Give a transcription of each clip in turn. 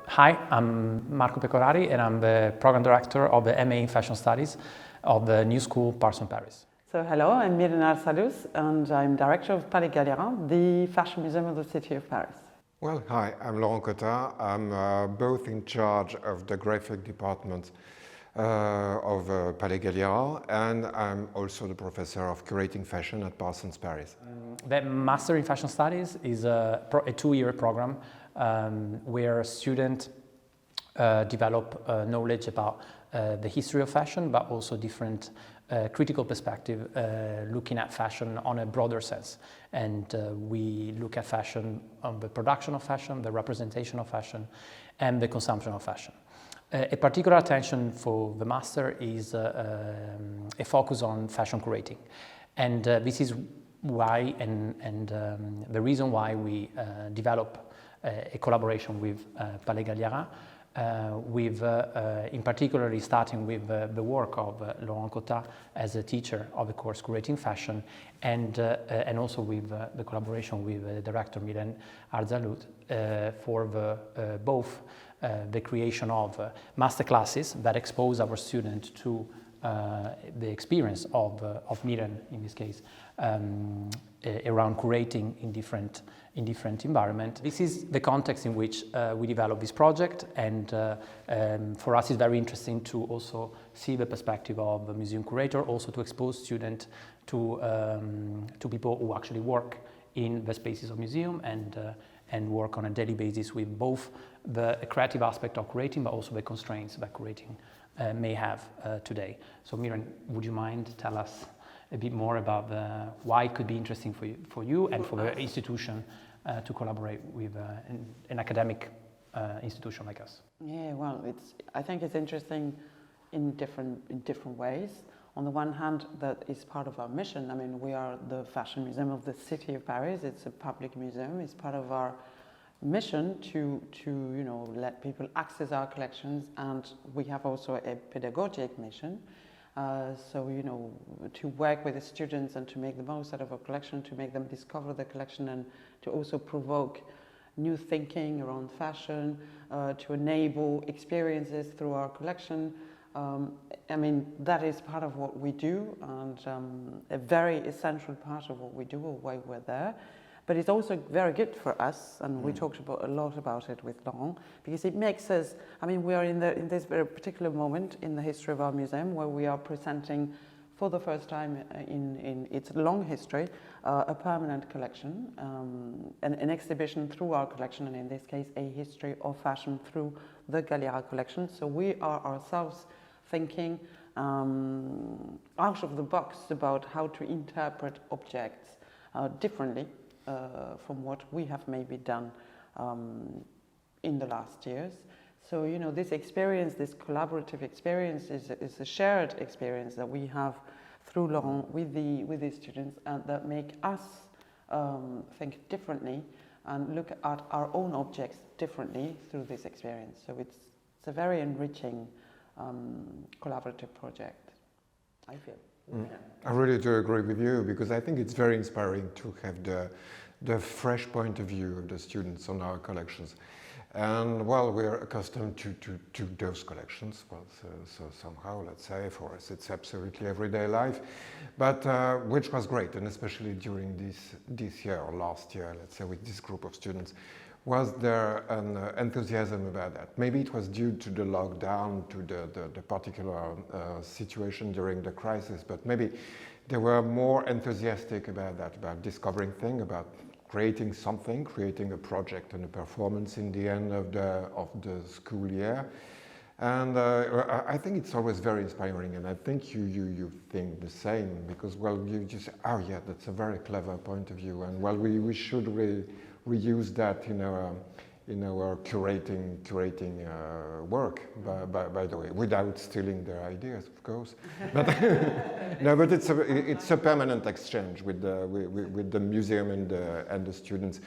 Hi, I'm Marco Pecorari and I'm the program director of the MA in Fashion Studies of the new School Parsons Paris. So hello, I'm Myrna Salus and I'm director of Palais Galliera, the fashion museum of the city of Paris. Well, hi, I'm Laurent Cotin. I'm both in charge of the graphic department of Palais Galliera, and I'm also the professor of curating fashion at Parsons Paris. The Master in Fashion Studies is a two-year program where students develop knowledge about the history of fashion, but also different critical perspective looking at fashion on a broader sense. And we look at fashion on the production of fashion, the representation of fashion, and the consumption of fashion. A particular attention for the master is a focus on fashion curating. And this is why, and the reason why we develop a collaboration with Palais Galliera, in particularly starting with the work of Laurent Cotin as a teacher of the course Curating Fashion, and also with the collaboration with the director Mylène Arzalut for both the creation of masterclasses that expose our students to the experience of Mylène, in this case, around curating in different environments. This is the context in which we develop this project, and for us it's very interesting to also see the perspective of a museum curator, also to expose students to people who actually work in the spaces of museum and work on a daily basis with both the creative aspect of curating, but also the constraints that curating may have today. So Mylène, would you mind tell us a bit more about why it could be interesting for you and for the institution to collaborate with an academic institution like us? Yeah, well, I think it's interesting in different ways. On the one hand, that is part of our mission. I mean, we are the fashion museum of the city of Paris. It's a public museum. It's part of our mission to let people access our collections, and we have also a pedagogic mission. To work with the students and to make the most out of our collection, to make them discover the collection, and to also provoke new thinking around fashion, to enable experiences through our collection. I mean, that is part of what we do, and a very essential part of what we do, or why we're there. But it's also very good for us, and we talked a lot about it with Laurent, because it makes us, I mean, we are in this very particular moment in the history of our museum where we are presenting for the first time in its long history a permanent collection, an exhibition through our collection, and in this case a history of fashion through the Galliera collection. So we are ourselves thinking out of the box about how to interpret objects differently from what we have maybe done in the last years. So, this experience, this collaborative experience is a shared experience that we have through Laurent with the students, and that make us think differently and look at our own objects differently through this experience. So it's a very enriching collaborative project, I feel. I really do agree with you, because I think it's very inspiring to have the fresh point of view of the students on our collections. And well, we're accustomed to those collections. Well, so somehow, let's say, for us, it's absolutely everyday life, but which was great, and especially during this year or last year, let's say, with this group of students. Was there an enthusiasm about that? Maybe it was due to the lockdown, to the particular situation during the crisis, but maybe they were more enthusiastic about that, about discovering things, about creating something, creating a project and a performance in the end of the school year. And I think it's always very inspiring, and I think you think the same, because, well, you just say, oh yeah, that's a very clever point of view, and well, we should reuse that in our curating work, by the way, without stealing their ideas, of course. But no, but it's a permanent exchange with the museum and the students.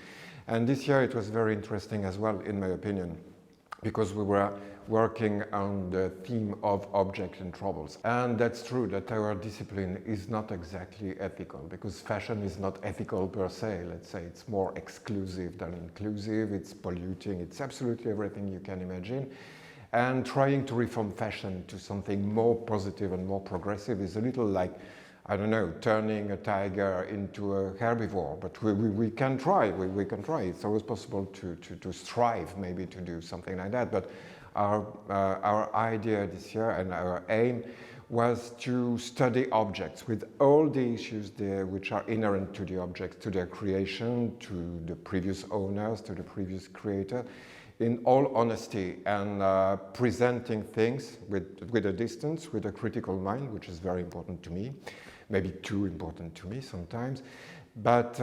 And this year it was very interesting as well, in my opinion, because we were working on the theme of objects and troubles. And that's true that our discipline is not exactly ethical, because fashion is not ethical per se. Let's say it's more exclusive than inclusive, it's polluting, it's absolutely everything you can imagine. And trying to reform fashion to something more positive and more progressive is a little like, I don't know, turning a tiger into a herbivore, but we can try, we can try. It's always possible to strive maybe to do something like that, but our idea this year and our aim was to study objects with all the issues there which are inherent to the objects, to their creation, to the previous owners, to the previous creator, in all honesty, and presenting things with a distance, with a critical mind, which is very important to me, maybe too important to me sometimes, but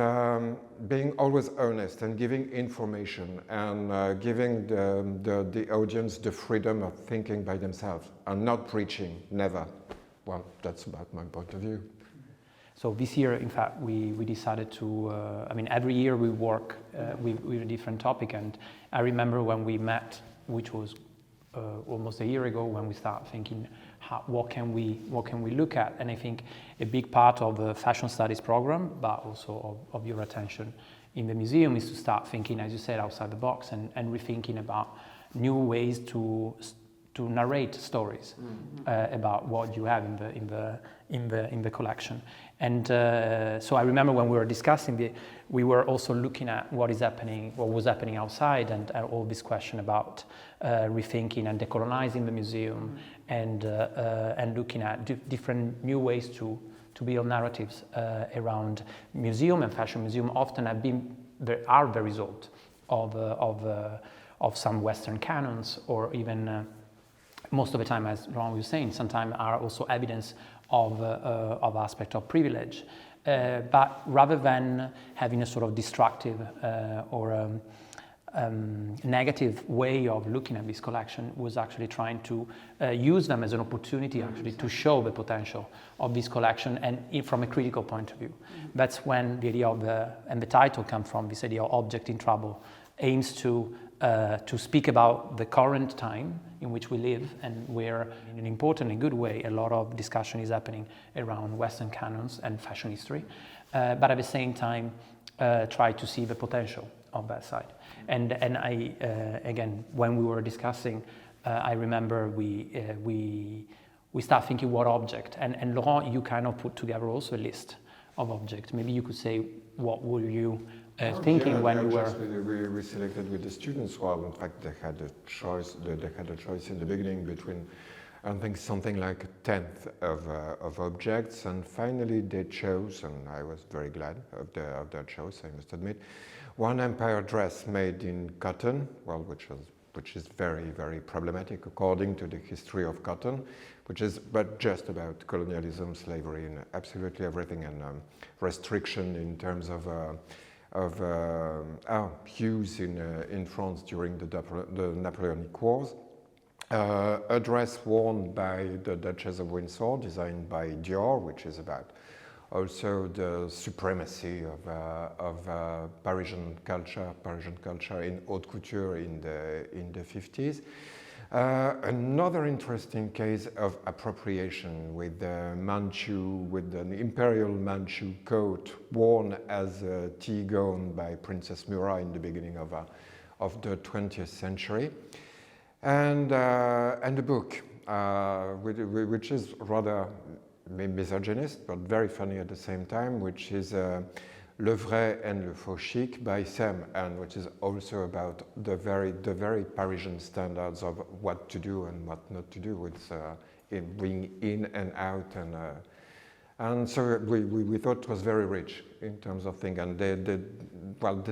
being always honest and giving information and giving the audience the freedom of thinking by themselves and not preaching, never. Well, that's about my point of view. So this year, in fact, we decided to, I mean, every year we work with a different topic, and I remember when we met, which was almost a year ago, when we started thinking, what can we look at? And I think a big part of the fashion studies program, but also of your attention in the museum, is to start thinking, as you said, outside the box and rethinking about new ways to narrate stories about what you have in the collection. And so I remember when we were discussing we were also looking at what was happening outside, and all this question about rethinking and decolonizing the museum, and looking at different new ways to build narratives around museum and fashion. Museum often are the result of some Western canons, or even most of the time, as Laurent was saying, sometimes are also evidence of aspect of privilege. But rather than having a sort of destructive or negative way of looking at this collection, was actually trying to use them as an opportunity actually to show the potential of this collection, and from a critical point of view. That's when the idea of and the title comes from, this idea of object in trouble, aims to speak about the current time in which we live, and where, in an important and good way, a lot of discussion is happening around Western canons and fashion history, but at the same time try to see the potential of that side. And I again, when we were discussing, I remember we start thinking what object, and Laurent, you kind of put together also a list of objects. Maybe you could say, what were you thinking when you were? We selected with the students. Well, in fact, they had a choice. They had a choice in the beginning between, I think, something like a tenth of objects, and finally they chose, and I was very glad of their choice, I must admit, one empire dress made in cotton, well, which is very, very problematic according to the history of cotton, which is but just about colonialism, slavery, and absolutely everything, and restriction in terms of hues in France during the Napoleonic Wars. A dress worn by the Duchess of Windsor, designed by Dior, which is about also the supremacy of Parisian culture in haute couture in the 50s. Another interesting case of appropriation with an imperial Manchu coat worn as a tea gown by Princess Murat in the beginning of the 20th century, and a book which is rather misogynist but very funny at the same time, which is Le Vrai and le Faux Chic by Sam, and which is also about the very Parisian standards of what to do and what not to do with bringing in and out, and so we thought it was very rich in terms of things, and they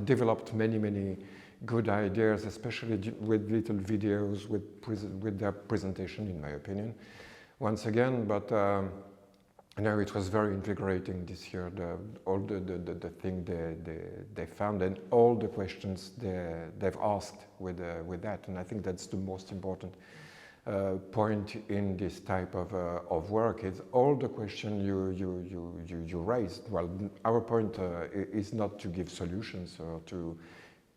developed many good ideas, especially with little videos with their presentation, in my opinion, once again, but. No, it was very invigorating this year, all the thing they found and all the questions they've asked with that, and I think that's the most important point in this type of work, is all the questions you raised. Well, our point is not to give solutions or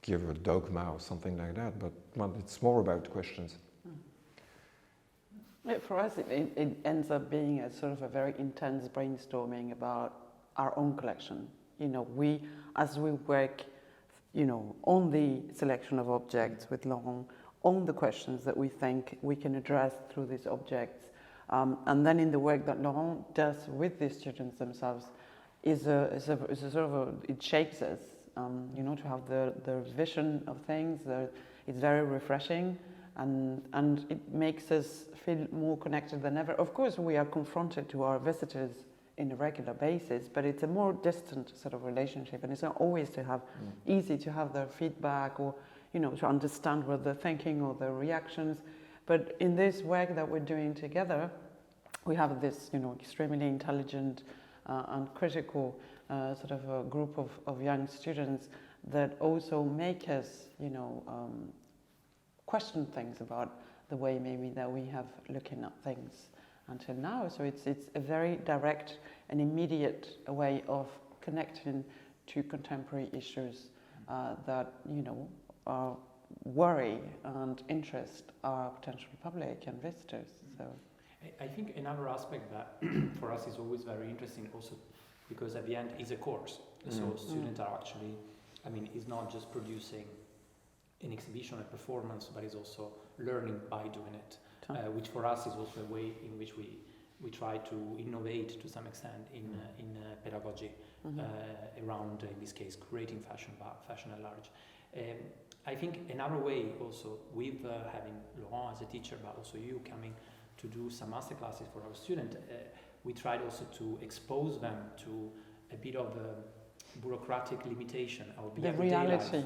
give a dogma or something like that, but well, it's more about questions. For us, it ends up being a sort of a very intense brainstorming about our own collection. As we work, on the selection of objects with Laurent, on the questions that we think we can address through these objects, and then in the work that Laurent does with the students themselves, is a sort of it shapes us, to have the vision of things. It's very refreshing, and it makes us feel more connected than ever. Of course, we are confronted to our visitors in a regular basis, but it's a more distant sort of relationship, and it's not always easy to have their feedback or to understand what they're thinking or their reactions. But in this work that we're doing together, we have this extremely intelligent and critical sort of a group of young students that also make us question things about the way maybe that we have looking at things until now. So it's a very direct and immediate way of connecting to contemporary issues that our worry and interest our potential public and visitors. So I think another aspect that for us is always very interesting also because at the end is a course. So students are actually, it's not just producing an exhibition, a performance, but it's also learning by doing it, which for us is also a way in which we try to innovate to some extent in pedagogy around, in this case, creating fashion, but fashion at large. I think another way also with having Laurent as a teacher, but also you coming to do some master classes for our students, we tried also to expose them to a bit of a bureaucratic limitation of the reality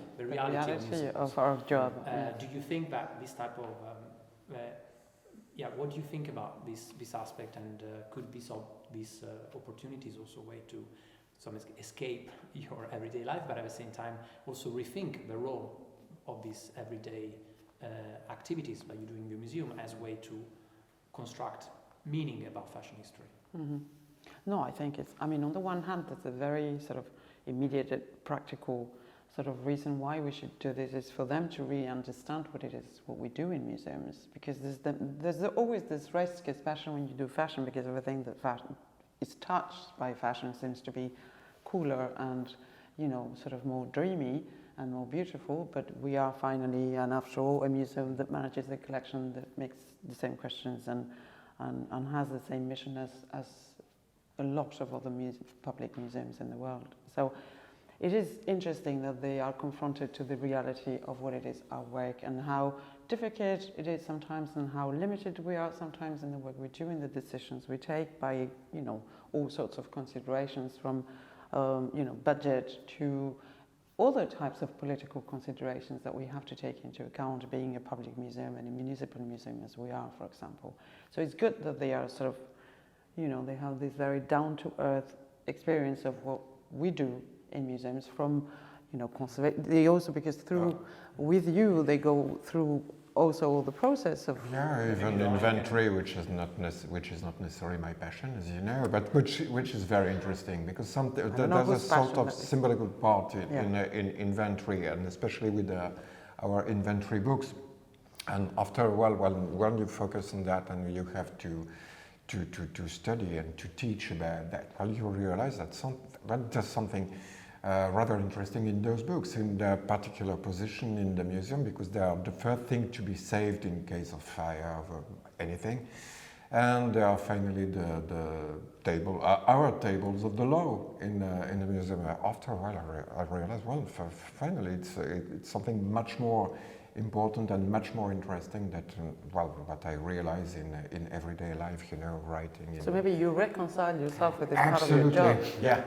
of our job. Do you think that this type of what do you think about this aspect, and could these opportunities also a way to escape your everyday life, but at the same time also rethink the role of these everyday activities that you do in the museum as a way to construct meaning about fashion history? No, I think it's, on the one hand, there's a very sort of immediate, practical sort of reason why we should do this is for them to really understand what we do in museums, because there's always this risk, especially when you do fashion, because everything that fashion is touched by fashion seems to be cooler and sort of more dreamy and more beautiful. But we are finally, and after all, a museum that manages a collection that makes the same questions and has the same mission as a lot of other public museums in the world. So it is interesting that they are confronted to the reality of what it is our work and how difficult it is sometimes and how limited we are sometimes in the work we do and the decisions we take by all sorts of considerations from budget to other types of political considerations that we have to take into account, being a public museum and a municipal museum as we are, for example. So it's good that they are sort of, they have this very down-to-earth experience of what we do in museums from, they also, because with you, they go through also the process of... Yeah, even inventory, which is not necessarily my passion, as you know, but which is very interesting, because there's a sort of symbolical part in inventory, and especially with our inventory books. And after a while, when you focus on that and you have to study and to teach about that, you realize that there's something rather interesting in those books, in their particular position in the museum, because they are the first thing to be saved in case of fire or anything. And they are finally our tables of the law in the museum. After a while, I realized, finally, it's something much more important and much more interesting that what I realize in everyday life, writing. So maybe you reconcile yourself with this part of your job. Yeah.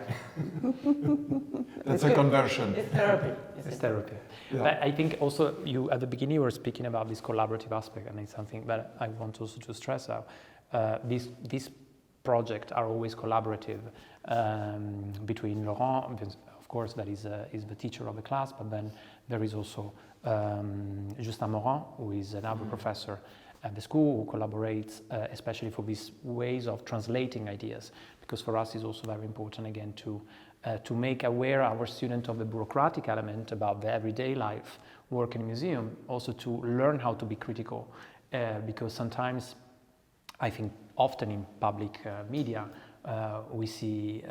That's a conversion. It's therapy. It's therapy. Yeah. But I think also you at the beginning you were speaking about this collaborative aspect, and it's something that I want also to stress out. These projects are always collaborative between Laurent, of course, that is the teacher of the class, but then there is also Justin Morin, who is another professor at the school, who collaborates especially for these ways of translating ideas, because for us it's also very important again to to make aware our student of the bureaucratic element about the everyday life, work in a museum, also to learn how to be critical, because sometimes, I think often in public media, we see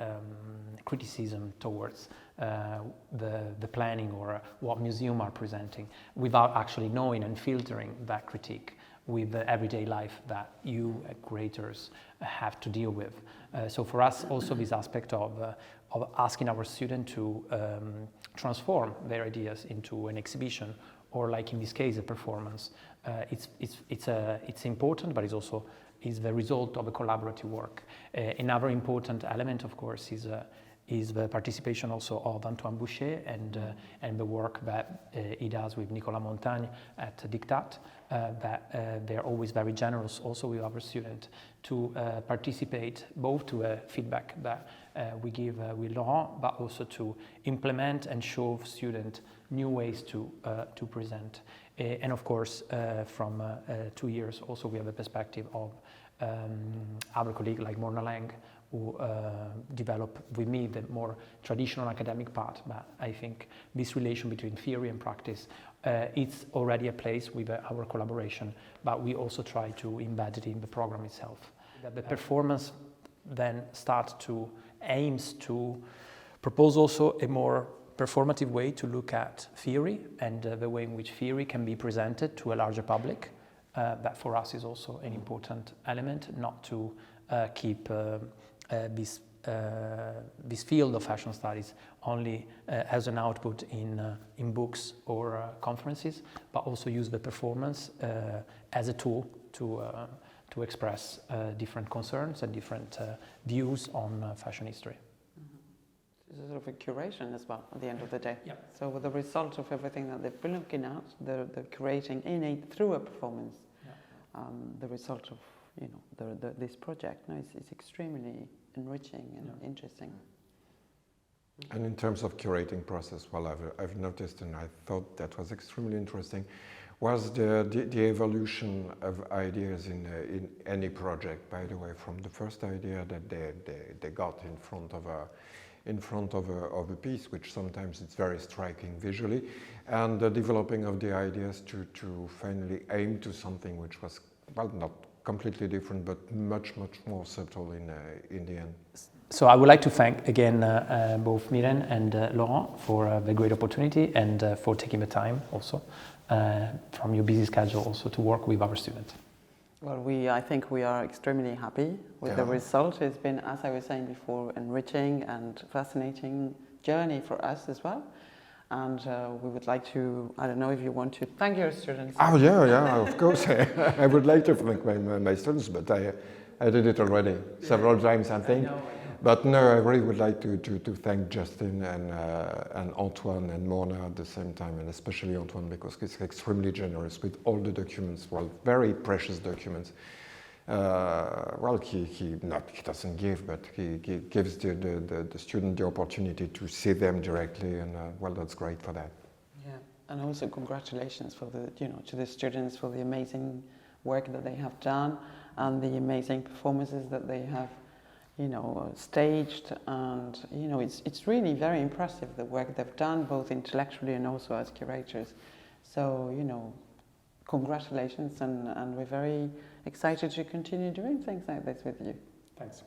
criticism towards the planning or what museums are presenting without actually knowing and filtering that critique with the everyday life that you curators have to deal with. So for us also this aspect of asking our students to transform their ideas into an exhibition, or like in this case a performance, it's important, but it's also is the result of a collaborative work. Another important element, of course, is the participation also of Antoine Boucher and the work that he does with Nicolas Montagne at Dictat, that they're always very generous also with our students to participate both to a feedback that we give with Laurent, but also to implement and show students new ways to present. And of course, from 2 years also we have a perspective of our colleague like Morna Lang, who develop with me the more traditional academic part, but I think this relation between theory and practice, it's already a place with our collaboration, but we also try to embed it in the program itself. The performance then aims to propose also a more performative way to look at theory and the way in which theory can be presented to a larger public. That for us is also an important element, not to keep this field of fashion studies only as an output in books or conferences, but also use the performance as a tool to express different concerns and different views on fashion history. It's a sort of a curation as well at the end of the day. Yep. So with the result of everything that they've been looking at, they're curating through a performance. Yeah. The result of this project is extremely enriching and interesting. And in terms of curating process, well, I've noticed, and I thought that was extremely interesting, was the evolution of ideas in any project. By the way, from the first idea that they got in front of a piece, which sometimes it's very striking visually, and the developing of the ideas to finally aim to something which was, well, not completely different, but much more subtle in the end. So I would like to thank again both Mylène and Laurent for the great opportunity and for taking the time also from your busy schedule also to work with our students. Well, I think we are extremely happy with the result. It's been, as I was saying before, enriching and fascinating journey for us as well. And we would like to, I don't know if you want to thank your students. Oh yeah, of course. I would like to thank my students, but I did it already several times, I think. I know. But no, I really would like to thank Justin and Antoine and Morna at the same time, and especially Antoine, because he's extremely generous with all the documents, well, very precious documents. Well, he doesn't give, but he gives the student the opportunity to see them directly, and well, that's great for that. Yeah, and also congratulations for to the students for the amazing work that they have done and the amazing performances that they have, staged, and it's really very impressive the work they've done both intellectually and also as curators. So congratulations, and we're very excited to continue doing things like this with you. Thanks.